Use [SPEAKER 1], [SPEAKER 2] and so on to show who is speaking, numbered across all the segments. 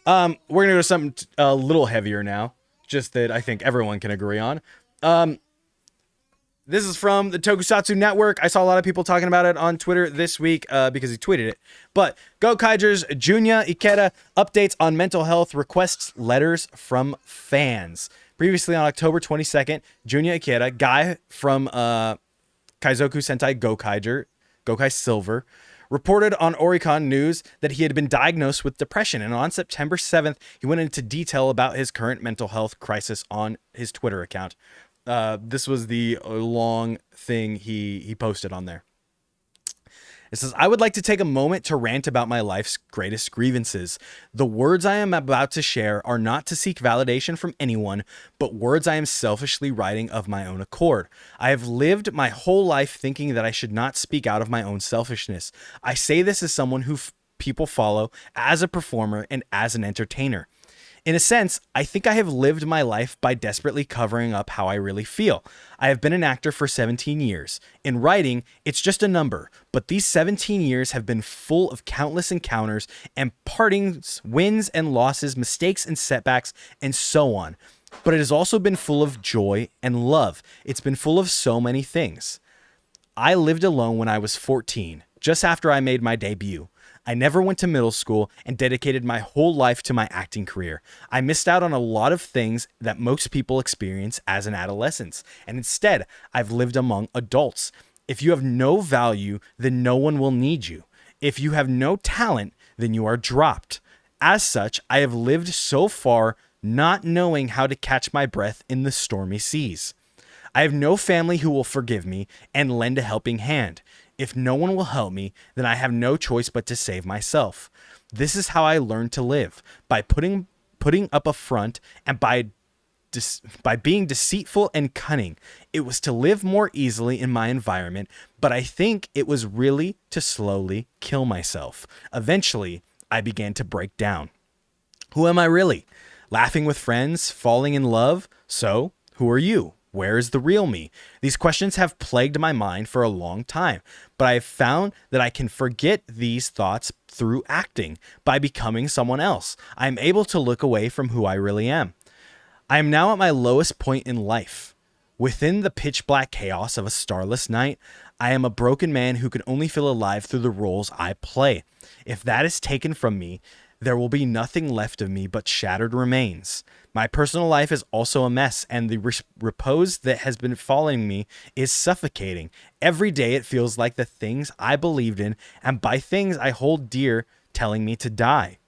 [SPEAKER 1] We're gonna go to something a little heavier now, just that I think everyone can agree on. This is from the Tokusatsu Network. I saw a lot of people talking about it on Twitter this week because he tweeted it. But Gokaiger's Junya Ikeda updates on mental health, requests letters from fans. Previously on October 22nd, Junya Ikeda, guy from Kaizoku Sentai Gokaiger, Gokai Silver, reported on Oricon News that he had been diagnosed with depression. And on September 7th, he went into detail about his current mental health crisis on his Twitter account. This was the long thing he posted on there. It says, I would like to take a moment to rant about my life's greatest grievances. The words I am about to share are not to seek validation from anyone, but words I am selfishly writing of my own accord. I have lived my whole life thinking that I should not speak out of my own selfishness. I say this as someone who people follow, as a performer, and as an entertainer. In a sense, I think I have lived my life by desperately covering up how I really feel. I have been an actor for 17 years. In writing, it's just a number, but these 17 years have been full of countless encounters and partings, wins and losses, mistakes and setbacks, and so on. But it has also been full of joy and love. It's been full of so many things. I lived alone when I was 14, just after I made my debut. I never went to middle school and dedicated my whole life to my acting career. I missed out on a lot of things that most people experience as an adolescent, and instead, I've lived among adults. If you have no value, then no one will need you. If you have no talent, then you are dropped. As such, I have lived so far not knowing how to catch my breath in the stormy seas. I have no family who will forgive me and lend a helping hand. If no one will help me, then I have no choice but to save myself. This is how I learned to live, by putting up a front and by being deceitful and cunning. It was to live more easily in my environment, but I think it was really to slowly kill myself. Eventually, I began to break down. Who am I really? Laughing with friends, falling in love? So, who are you? Where is the real me? These questions have plagued my mind for a long time, but I have found that I can forget these thoughts through acting. By becoming someone else, I am able to look away from who I really am. I am now at my lowest point in life. Within the pitch black chaos of a starless night, I am a broken man who can only feel alive through the roles I play. If that is taken from me, there will be nothing left of me but shattered remains. My personal life is also a mess, and the repose that has been following me is suffocating. Every day it feels like the things I believed in, and by things I hold dear, telling me to die.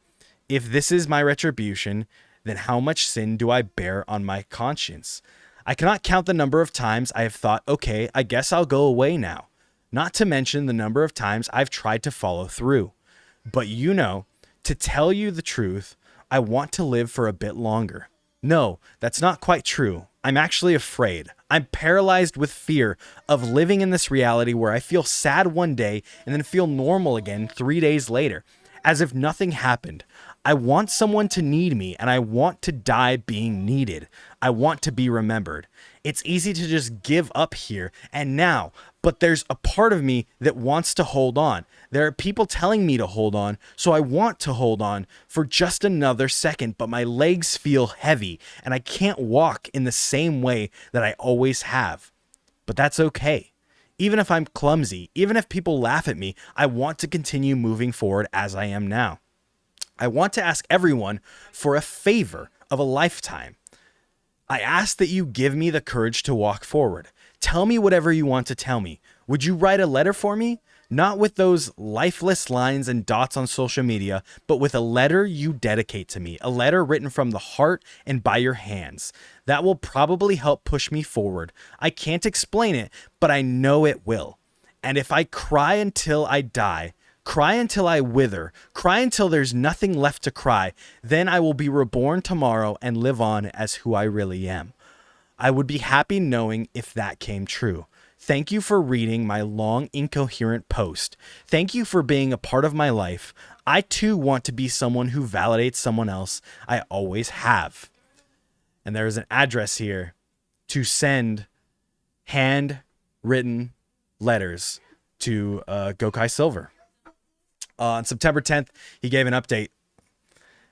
[SPEAKER 1] If this is my retribution, then how much sin do I bear on my conscience? I cannot count the number of times I have thought, okay, I guess I'll go away now. Not to mention the number of times I've tried to follow through. But to tell you the truth, I want to live for a bit longer. No, that's not quite true. I'm actually afraid. I'm paralyzed with fear of living in this reality where I feel sad one day and then feel normal again 3 days later, as if nothing happened. I want someone to need me, and I want to die being needed. I want to be remembered. It's easy to just give up here and now, but there's a part of me that wants to hold on. There are people telling me to hold on, so I want to hold on for just another second, but my legs feel heavy, and I can't walk in the same way that I always have. But that's okay. Even if I'm clumsy, even if people laugh at me, I want to continue moving forward as I am now. I want to ask everyone for a favor of a lifetime. I ask that you give me the courage to walk forward. Tell me whatever you want to tell me. Would you write a letter for me? Not with those lifeless lines and dots on social media, but with a letter you dedicate to me, a letter written from the heart and by your hands. That will probably help push me forward. I can't explain it, but I know it will. And if I cry until I die, cry until I wither, cry until there's nothing left to cry, then I will be reborn tomorrow and live on as who I really am. I would be happy knowing if that came true. Thank you for reading my long, incoherent post. Thank you for being a part of my life. I too want to be someone who validates someone else. I always have. And there is an address here to send handwritten letters to Gokai Silver. On September 10th, he gave an update.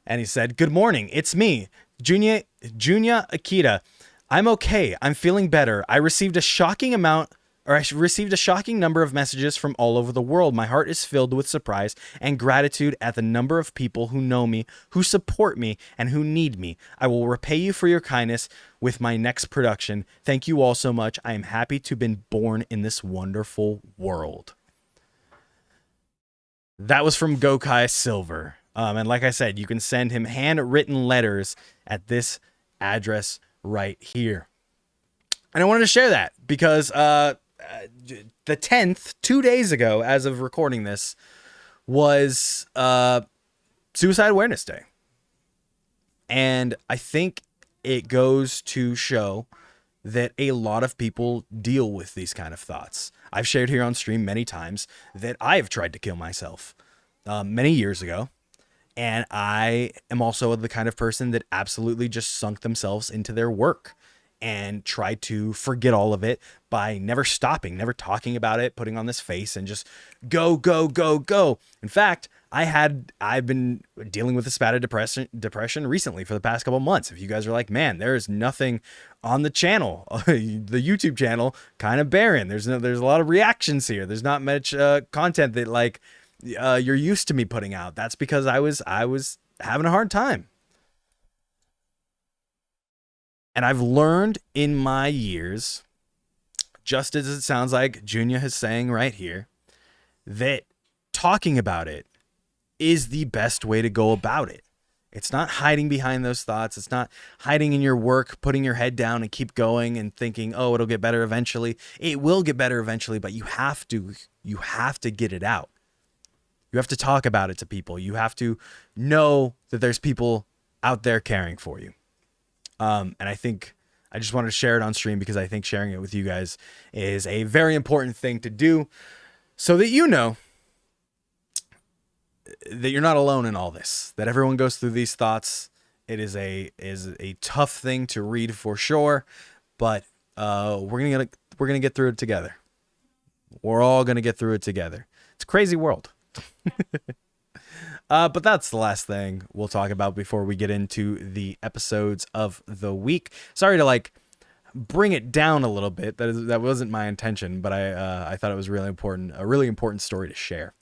[SPEAKER 1] And he said, "Good morning. It's me, Junya Akita. I'm okay. I'm feeling better. I received a shocking amount or I received a shocking number of messages from all over the world. My heart is filled with surprise and gratitude at the number of people who know me, who support me, and who need me. I will repay you for your kindness with my next production. Thank you all so much. I am happy to have been born in this wonderful world." That was from Gokai Silver. And like I said, you can send him handwritten letters at this address right here. And I wanted to share that because the 10th, 2 days ago, as of recording this, was Suicide Awareness Day. And I think it goes to show that a lot of people deal with these kind of thoughts. I've shared here on stream many times that I've tried to kill myself many years ago. And I am also the kind of person that absolutely just sunk themselves into their work and tried to forget all of it by never stopping, never talking about it, putting on this face and just go, go, go, go. In fact, I've been dealing with this bout of depression recently for the past couple months. If you guys are like, man, there's nothing on the channel, the YouTube channel, kind of barren. There's a lot of reactions here. There's not much content that like you're used to me putting out. That's because I was having a hard time. And I've learned in my years, just as it sounds like Junya is saying right here, that talking about it is the best way to go about it. It's not hiding behind those thoughts. It's not hiding in your work, putting your head down and keep going and thinking, oh, it'll get better eventually. It will get better eventually, but you have to get it out. You have to talk about it to people. You have to know that there's people out there caring for you. And I think I just wanted to share it on stream because I think sharing it with you guys is a very important thing to do so that you know that you're not alone in all this, that everyone goes through these thoughts. It is a tough thing to read for sure, but we're going to get through it together. We're all going to get through it together. It's a crazy world. But that's the last thing we'll talk about before we get into the episodes of the week. Sorry to like bring it down a little bit. That wasn't my intention, but I thought it was really important, a really important story to share.